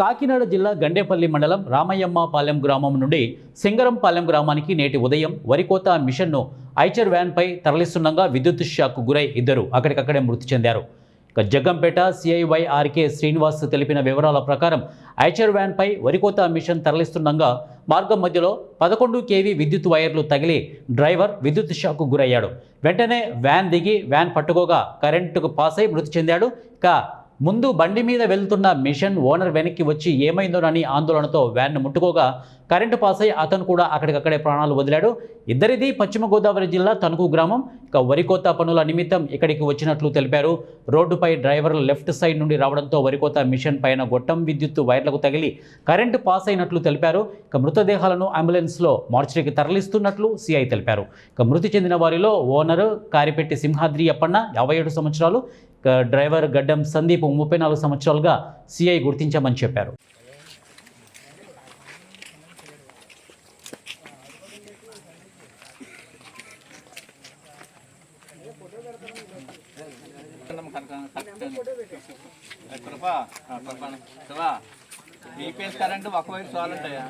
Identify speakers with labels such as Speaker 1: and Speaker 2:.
Speaker 1: కాకినాడ జిల్లా గండేపల్లి మండలం రామయ్యమ్మపాలెం గ్రామం నుండి సింగరంపాలెం గ్రామానికి నేటి ఉదయం వరికోత మిషన్ను ఐచర్ వ్యాన్పై తరలిస్తుండగా విద్యుత్ షాక్కు గురై ఇద్దరు అక్కడికక్కడే మృతి చెందారు. జగ్గంపేట సిఐవైఆర్కే శ్రీనివాస్ తెలిపిన వివరాల ప్రకారం ఐచర్ వ్యాన్పై వరికోత మిషన్ తరలిస్తుండగా మార్గం మధ్యలో 11 kV విద్యుత్ వైర్లు తగిలి డ్రైవర్ విద్యుత్ షాక్కు గురయ్యాడు. వెంటనే వ్యాన్ దిగి వ్యాన్ పట్టుకోగా కరెంటుకు పాస్ అయి మృతి చెందాడు. ముందు బండి మీద వెళ్తున్న మిషన్ ఓనర్ వెనక్కి వచ్చి ఏమైందోనని ఆందోళనతో వ్యాన్ను ముట్టుకోగా కరెంటు పాస్ అయి అతను కూడా అక్కడికక్కడే ప్రాణాలు వదిలాడు. ఇద్దరిది పశ్చిమ గోదావరి జిల్లా తణుకు గ్రామం. వరికోత పనుల నిమిత్తం ఇక్కడికి వచ్చినట్లు తెలిపారు. రోడ్డుపై డ్రైవర్ లెఫ్ట్ సైడ్ నుండి రావడంతో వరికోత మిషన్ పైన గొట్టం విద్యుత్ వైర్లకు తగిలి కరెంటు పాస్ అయినట్లు తెలిపారు. మృతదేహాలను అంబులెన్స్లో మార్చికి తరలిస్తున్నట్లు సిఐ తెలిపారు. మృతి చెందిన వారిలో ఓనర్ కారిపెట్టి సింహాద్రి అప్పన్న 57 సంవత్సరాలు, డ్రైవర్ గడ్డం సందీప్ 34 సంవత్సరాలుగా సిఐ గుర్తించామని చెప్పారు.
Speaker 2: కరెంటు ఒక వైపు చాలంటాయా?